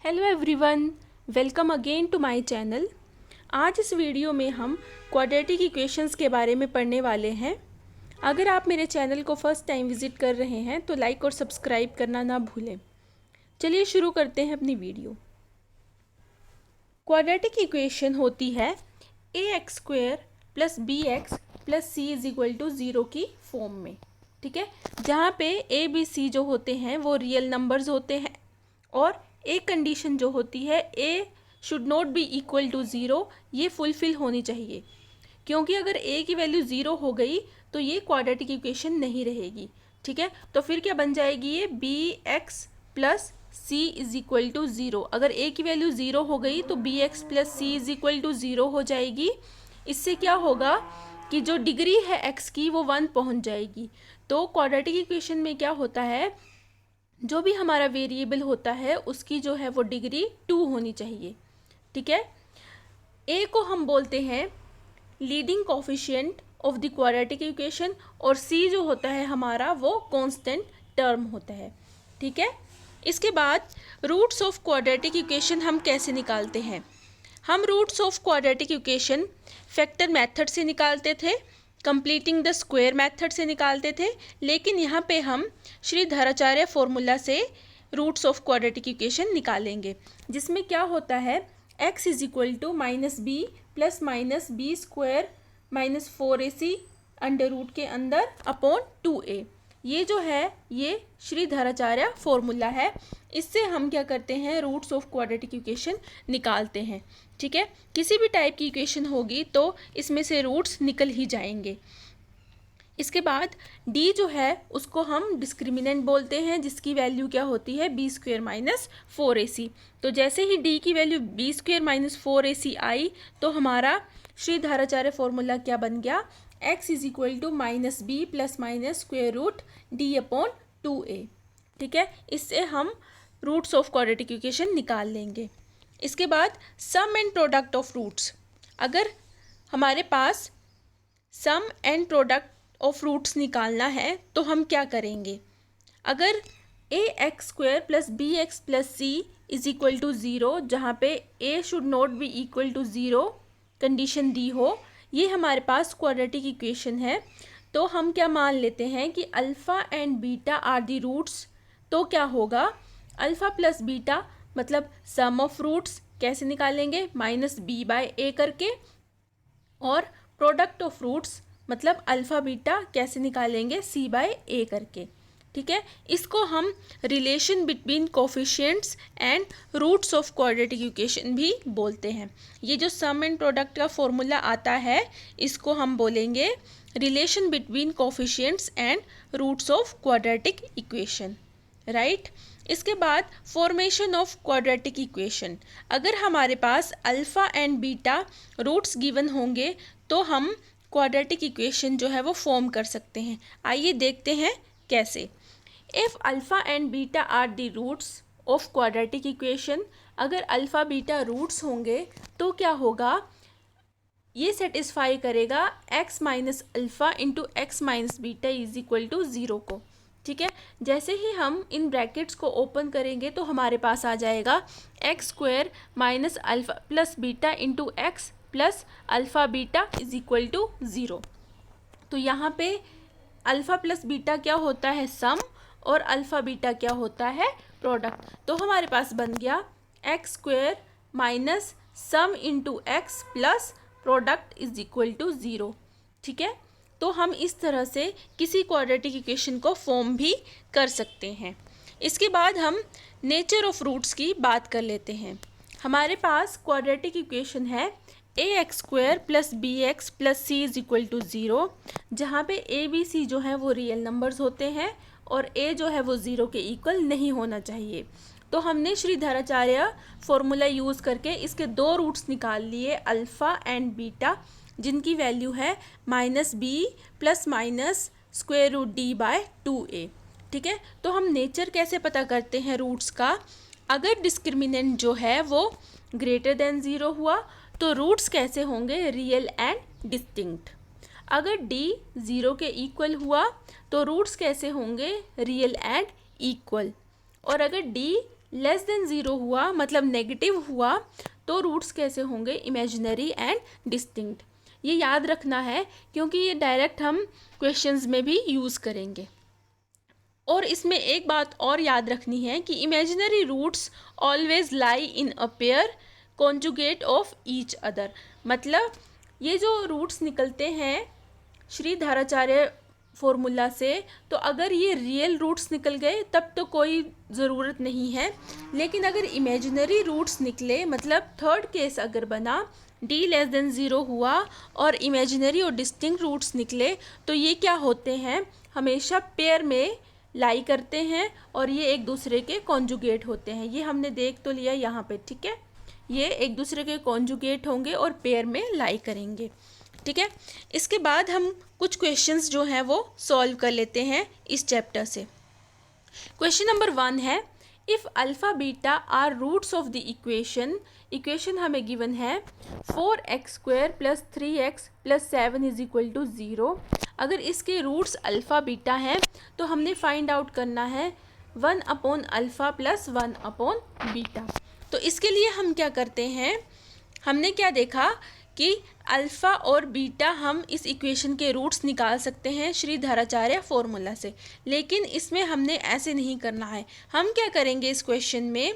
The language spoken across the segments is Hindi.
Hello everyone, welcome again to my channel. आज इस वीडियो में हम क्वाड्रेटिक इक्वेशंस के बारे में पढ़ने वाले हैं। अगर आप मेरे चैनल को फर्स्ट टाइम विज़िट कर रहे हैं तो लाइक और सब्सक्राइब करना ना भूलें। चलिए शुरू करते हैं अपनी वीडियो। क्वाड्रेटिक इक्वेशन होती है ax² + bx + c = 0 की फॉर्म में, ठीक है, जहाँ पे a b c जो होते हैं वो रियल नंबर्स होते हैं और एक कंडीशन जो होती है a should not be equal to 0, ये फुलफिल होनी चाहिए, क्योंकि अगर a की वैल्यू 0 हो गई तो ये क्वाड्रेटिक इक्वेशन नहीं रहेगी। ठीक है, तो फिर क्या बन जाएगी ये bx + c = 0। अगर a की वैल्यू 0 हो गई तो bx + c = 0 हो जाएगी। इससे क्या होगा कि जो डिग्री है x की वो 1 पहुंच जाएगी। तो क्वाड्रेटिक इक्वेशन में क्या होता है, जो भी हमारा वेरिएबल होता है उसकी जो है वो डिग्री 2 होनी चाहिए। ठीक है, a को हम बोलते हैं leading coefficient of the quadratic equation और c जो होता है हमारा वो कांस्टेंट टर्म होता है। ठीक है, इसके बाद रूट्स ऑफ क्वाड्रेटिक इक्वेशन हम कैसे निकालते हैं। हम roots of quadratic equation factor method से निकालते थे, कंप्लीटिंग द स्क्वायर मेथड से निकालते थे, लेकिन यहाँ पे हम श्रीधराचार्य फॉर्मूला से रूट्स ऑफ क्वाड्रेटिक इक्वेशन निकालेंगे, जिसमें क्या होता है x = -b + -b² - 4ac √ के अंदर अपॉन 2a। ये जो है ये श्रीधराचार्य फॉर्मूला है। इससे हम क्या करते हैं, रूट्स ऑफ क्वाड्रेटिक इक्वेशन निकालते हैं। ठीक है, किसी भी टाइप की इक्वेशन होगी तो इसमें से रूट्स निकल ही जाएंगे। इसके बाद d जो है उसको हम डिस्क्रिमिनेंट बोलते हैं, जिसकी वैल्यू क्या होती है b² - 4ac। तो जैसे ही d की वैल्यू b² - 4ac आई तो हमारा श्रीधराचार्य फॉर्मूला क्या बन गया, x = -b ± √d/2a। ठीक है, इससे हम रूट्स ऑफ क्वाड्रेटिक इक्वेशन निकाल लेंगे। इसके बाद सम एंड प्रोडक्ट ऑफ रूट्स। अगर हमारे पास सम एंड प्रोडक्ट ऑफ रूट्स निकालना है तो हम क्या करेंगे, अगर ax² + bx + c = 0, जहाँ पे a should not be equal to 0 condition दी हो, ये हमारे पास क्वाड्रेटिक इक्वेशन है, तो हम क्या मान लेते हैं कि alpha and beta are the roots. तो क्या होगा, अल्फ़ा + बीटा मतलब सम ऑफ रूट्स कैसे निकालेंगे, -b/a करके, और प्रोडक्ट ऑफ रूट्स मतलब अल्फ़ा बीटा कैसे निकालेंगे, c/a करके। ठीक है, इसको हम relation between coefficients and roots of quadratic equation भी बोलते हैं। ये जो सम एंड प्रोडक्ट का फॉर्मूला आता है इसको हम बोलेंगे relation between coefficients and roots of quadratic equation, right. इसके बाद फॉर्मेशन ऑफ क्वाड्रेटिक इक्वेशन। अगर हमारे पास alpha and beta roots given होंगे तो हम क्वाड्रेटिक इक्वेशन जो है वो फॉर्म कर सकते हैं। आइए देखते हैं कैसे। If alpha and beta are the roots of quadratic equation, अगर अल्फ़ा बीटा रूट्स होंगे तो क्या होगा, ये सेटिस्फाई करेगा x - अल्फ़ा × x - बीटा = 0 को। ठीक है, जैसे ही हम इन ब्रैकेट्स को ओपन करेंगे तो हमारे पास आ जाएगा x² - alpha + beta × x + alpha beta = 0। तो यहाँ पे अल्फ़ा + बीटा क्या होता है, सम, और अल्फ़ा बीटा क्या होता है, प्रोडक्ट। तो हमारे पास बन गया x² - सम × x + प्रोडक्ट = 0। ठीक है, तो हम इस तरह से किसी क्वाड्रेटिक इक्वेशन को फॉर्म भी कर सकते हैं। इसके बाद हम नेचर ऑफ रूट्स की बात कर लेते हैं। हमारे पास क्वाड्रेटिक इक्वेशन है ax² + bx + c = 0, जहाँ पे a b c जो है वो रियल नंबर्स होते हैं और a जो है वो 0 के इक्वल नहीं होना चाहिए। तो हमने श्रीधराचार्य फॉर्मूला यूज़ करके इसके दो रूट्स निकाल लिए, अल्फ़ा एंड बीटा, जिनकी वैल्यू है -b ± √d/2a। ठीक है, तो हम नेचर कैसे पता करते हैं रूट्स का, अगर डिस्क्रिमिनेंट जो है वो >0 हुआ तो रूट्स कैसे होंगे, रियल एंड डिस्टिंक्ट। अगर d 0 के इक्वल हुआ तो रूट्स कैसे होंगे, रियल एंड इक्वल। और अगर d लेस देन 0 हुआ मतलब नेगेटिव हुआ तो रूट्स कैसे होंगे, इमेजिनरी एंड डिस्टिंक्ट। ये याद रखना है क्योंकि ये डायरेक्ट हम क्वेश्चंस में भी यूज़ करेंगे। और इसमें एक बात और याद रखनी है कि imaginary roots always lie in a pair conjugate of each other. मतलब ये जो रूट्स निकलते हैं श्रीधराचार्य फॉर्मूला से, तो अगर ये रियल रूट्स निकल गए तब तो कोई ज़रूरत नहीं है, लेकिन अगर इमेजिनरी रूट्स निकले मतलब थर्ड केस अगर बना d लेस देन 0 हुआ और इमेजिनरी और डिस्टिंक्ट रूट्स निकले तो ये क्या होते हैं, हमेशा पेयर में लाई करते हैं और ये एक दूसरे के कॉन्जुगेट होते हैं। ये हमने देख तो लिया यहाँ पे, ठीक है, ये एक दूसरे के कॉन्जुगेट होंगे और पेयर में लाई करेंगे, ठीक है। इसके बाद हम कुछ क्वेश्चंस जो हैं वो सॉल्व कर लेते हैं इस चैप्टर से। क्वेश्चन नंबर 1 है, if alpha beta are roots of the equation हमें गिवन है 4x² + 3x + 7 = 0। अगर इसके रूट्स अल्फ़ा बीटा हैं तो हमने फाइंड आउट करना है 1/α + 1/बीटा। तो इसके लिए हम क्या करते हैं, हमने क्या देखा कि अल्फ़ा और बीटा हम इस इक्वेशन के रूट्स निकाल सकते हैं श्रीधराचार्य फॉर्मूला से, लेकिन इसमें हमने ऐसे नहीं करना है। हम क्या करेंगे इस क्वेश्चन में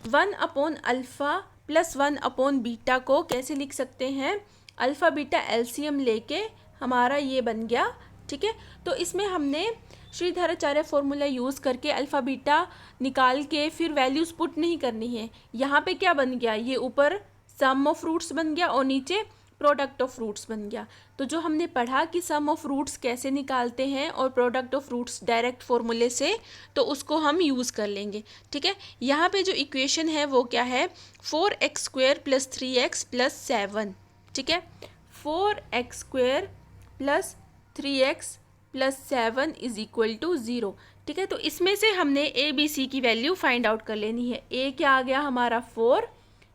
1/α + 1/बीटा को कैसे लिख सकते हैं, अल्फ़ा बीटा एलसीएम लेके हमारा ये बन गया, ठीक है। तो इसमें हमने श्रीधराचार्य फॉर्मूला यूज़ करके अल्फ़ा बीटा निकाल के फिर वैल्यूज़ पुट नहीं करनी है। यहाँ पे क्या बन गया, ये ऊपर सम ऑफ रूट्स बन गया और नीचे प्रोडक्ट ऑफ रूट्स बन गया। तो जो हमने पढ़ा कि सम ऑफ रूट्स कैसे निकालते हैं और प्रोडक्ट ऑफ रूट्स डायरेक्ट फॉर्मूले से, तो उसको हम यूज़ कर लेंगे, ठीक है। यहाँ पे जो इक्वेशन है वो क्या है, 4x² + 3x + 7, ठीक है, 4x² + 3x + 7 = 0, ठीक है। तो इसमें से हमने ए बी सी की वैल्यू फाइंड आउट कर लेनी है। ए क्या आ गया हमारा 4,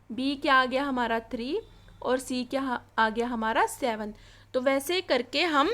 बी क्या आ गया हमारा 3 और सी क्या आ गया हमारा 7। तो वैसे करके हम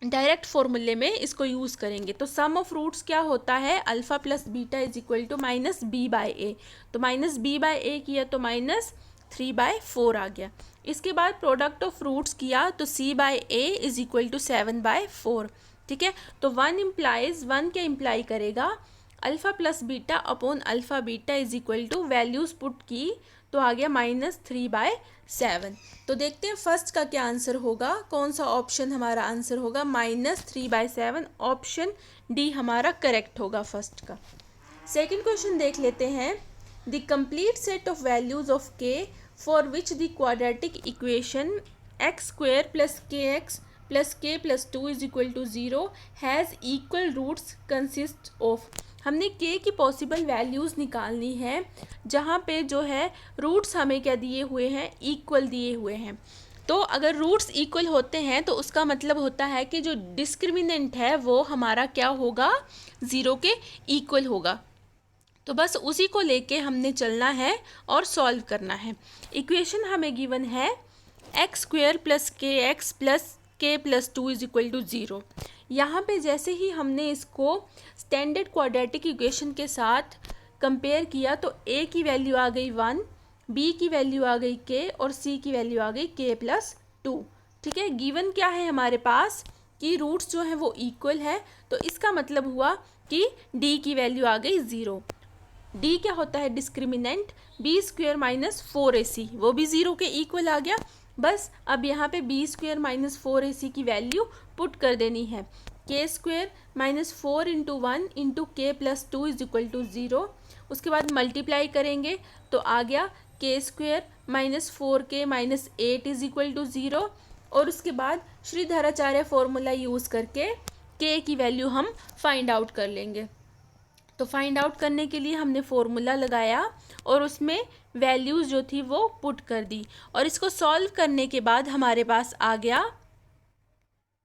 डायरेक्ट फॉर्मूले में इसको यूज़ करेंगे। तो सम ऑफ रूट्स क्या होता है, अल्फ़ा + बीटा = -b/a। तो -b/a किया तो -3/4 आ गया। इसके बाद प्रोडक्ट ऑफ रूट्स किया तो c/a = 7/4, ठीक है। तो 1 इम्प्लाइज 1 क्या इम्प्लाई करेगा, alpha + beta upon alpha beta = values put की तो आ गया -3/7। तो देखते हैं फर्स्ट का क्या आंसर होगा, कौन सा ऑप्शन हमारा आंसर होगा, -3/7। ऑप्शन डी हमारा करेक्ट होगा फर्स्ट का। सेकंड क्वेश्चन देख लेते हैं, the complete set of values of k for which the quadratic equation x² + kx + k + 2 = 0 has equal roots consist of. हमने k की पॉसिबल वैल्यूज़ निकालनी है जहाँ पे जो है रूट्स हमें क्या दिए हुए हैं, इक्वल दिए हुए हैं। तो अगर रूट्स इक्वल होते हैं तो उसका मतलब होता है कि जो डिस्क्रिमिनेंट है वो हमारा क्या होगा, 0 के इक्वल होगा। तो बस उसी को लेके हमने चलना है और सॉल्व करना है। इक्वेशन हमें गिवन है x² + kx + k + 2 = 0। यहाँ पे जैसे ही हमने इसको स्टैंडर्ड क्वाड्रेटिक इक्वेशन के साथ कंपेयर किया तो a की वैल्यू आ गई 1, b की वैल्यू आ गई k और c की वैल्यू आ गई k + 2, ठीक है। गिवन क्या है हमारे पास कि रूट्स जो हैं वो इक्वल है, तो इसका मतलब हुआ कि d की वैल्यू आ गई 0। d क्या होता है, डिस्क्रिमिनेंट, b² - 4ac, वो भी 0 के इक्वल आ गया। बस अब यहाँ पे b² - 4ac की वैल्यू पुट कर देनी है, k² - 4 × 1 × k + 2 = 0। उसके बाद मल्टीप्लाई करेंगे तो आ गया k² - 4k - 8 = 0। और उसके बाद श्रीधराचार्य फॉर्मूला यूज़ करके k की वैल्यू हम फाइंड आउट कर लेंगे। तो फाइंड आउट करने के लिए हमने फॉर्मूला लगाया और उसमें वैल्यूज़ जो थी वो पुट कर दी, और इसको सॉल्व करने के बाद हमारे पास आ गया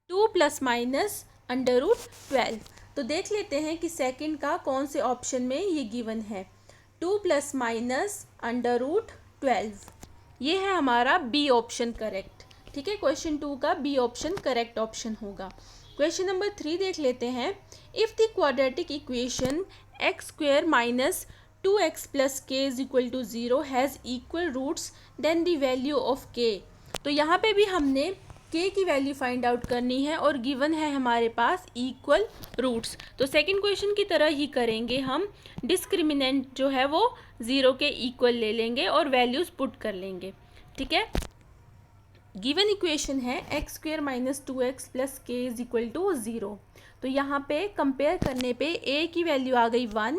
2 ± √12। तो देख लेते हैं कि सेकंड का कौन से ऑप्शन में ये गिवन है, 2 ± √12, ये है हमारा बी ऑप्शन करेक्ट, ठीक है। क्वेश्चन 2 का बी ऑप्शन करेक्ट ऑप्शन होगा। क्वेश्चन नंबर 3 देख लेते हैं, if the quadratic equation x² - 2x plus k is equal to 0 has equal roots then the value of k. तो यहाँ पे भी हमने k की वैल्यू फाइंड आउट करनी है और गिवन है हमारे पास इक्वल रूट्स। तो सेकंड क्वेश्चन की तरह ही करेंगे, हम डिस्क्रिमिनेंट जो है वो 0 के इक्वल ले लेंगे और वैल्यूज़ पुट कर लेंगे। ठीक है, गिवन इक्वेशन है x square minus 2x plus k is equal to 0। तो यहाँ पे कंपेयर करने पे a की वैल्यू आ गई 1,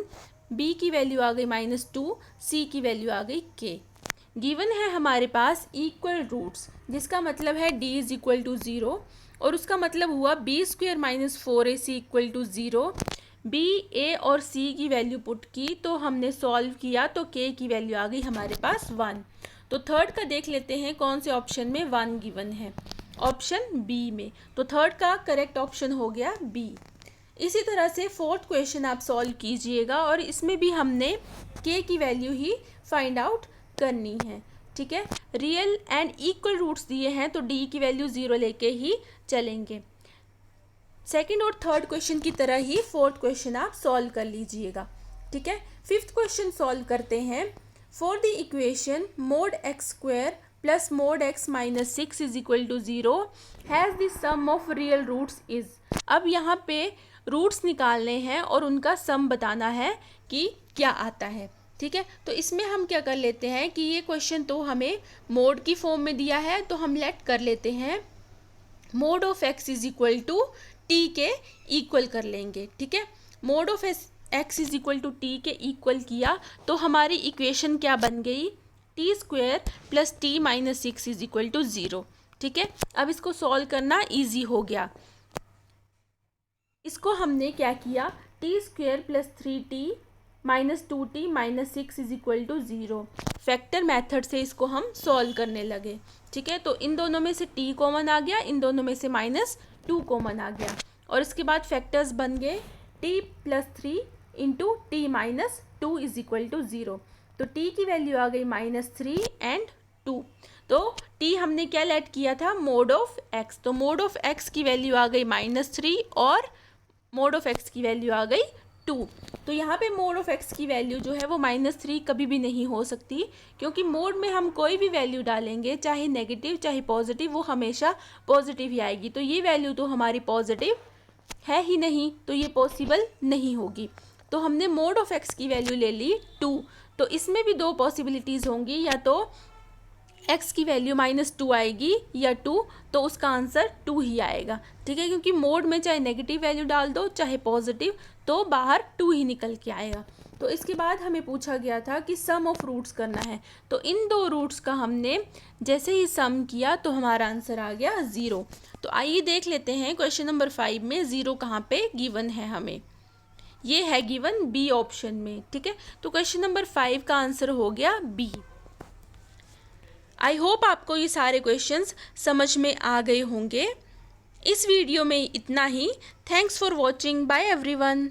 b की वैल्यू आ गई -2, c की वैल्यू आ गई k। गिवन है हमारे पास इक्वल रूट्स, जिसका मतलब है d इज इक्वल टू 0 और उसका मतलब हुआ b square minus 4ac equal to 0। b, a और c की वैल्यू पुट की तो हमने सॉल्व किया तो k की वैल्यू आ गई हमारे पास 1। तो थर्ड का देख लेते हैं कौन से ऑप्शन में 1 गिवन है, ऑप्शन बी में। तो थर्ड का करेक्ट ऑप्शन हो गया बी। इसी तरह से फोर्थ क्वेश्चन आप सॉल्व कीजिएगा और इसमें भी हमने k की वैल्यू ही फाइंड आउट करनी है। ठीक है, रियल एंड इक्वल रूट्स दिए हैं तो d की वैल्यू 0 लेके ही चलेंगे। सेकंड और थर्ड क्वेश्चन की तरह ही फोर्थ क्वेश्चन आप सॉल्व कर लीजिएगा। ठीक है, फिफ्थ क्वेश्चन सॉल्व करते हैं। For the equation mod x square plus mod x minus 6 is equal to 0 has the sum of real roots is. अब यहाँ पे रूट्स निकालने हैं और उनका सम बताना है कि क्या आता है। ठीक है, तो इसमें हम क्या कर लेते हैं कि ये क्वेश्चन तो हमें मोड की फॉर्म में दिया है, तो हम लेट कर लेते हैं mod of x is equal to T के इक्वल कर लेंगे। ठीक है, mod of x is equal to T के इक्वल किया तो हमारी इक्वेशन क्या बन गई, T square plus T minus 6 is equal to 0। ठीक है, अब इसको सॉल्व करना इजी हो गया। इसको हमने क्या किया, T square plus 3t minus 2t minus 6 is equal to 0 factor method से इसको हम सॉल्व करने लगे। ठीक है, तो इन दोनों में से t कॉमन आ गया, इन दोनों में से -2 कॉमन आ गया और इसके बाद फैक्टर्स बन गए t plus 3 into T minus 2 is equal to 0। तो t की वैल्यू आ गई -3 एंड 2। तो t हमने क्या लेट किया था, मोड ऑफ x। तो मोड ऑफ x की वैल्यू आ गई -3 और मोड ऑफ x की वैल्यू आ गई 2। तो यहाँ पे मोड ऑफ x की वैल्यू जो है वो -3 कभी भी नहीं हो सकती, क्योंकि मोड में हम कोई भी वैल्यू डालेंगे चाहे नेगेटिव चाहे पॉजिटिव, वो हमेशा पॉजिटिव ही आएगी। तो ये वैल्यू तो हमारी पॉजिटिव है ही नहीं, तो ये पॉसिबल नहीं होगी। तो हमने मोड ऑफ x की वैल्यू ले ली 2। तो इसमें भी दो पॉसिबिलिटीज़ होंगी, या तो x की वैल्यू -2 आएगी या 2, तो उसका आंसर 2 ही आएगा। ठीक है, क्योंकि मोड में चाहे नेगेटिव वैल्यू डाल दो चाहे पॉजिटिव, तो बाहर 2 ही निकल के आएगा। तो इसके बाद हमें पूछा गया था कि सम ऑफ रूट्स करना है, तो इन दो रूट्स का हमने जैसे ही सम किया तो हमारा आंसर आ गया 0। तो आइए देख लेते हैं क्वेश्चन नंबर 5 में 0 कहाँ पे गिवन है हमें। ये है गिवन बी ऑप्शन में। ठीक है, तो क्वेश्चन नंबर 5 का आंसर हो गया बी। आई होप आपको ये सारे क्वेश्चंस समझ में आ गए होंगे। इस वीडियो में इतना ही। Thanks for watching, bye everyone.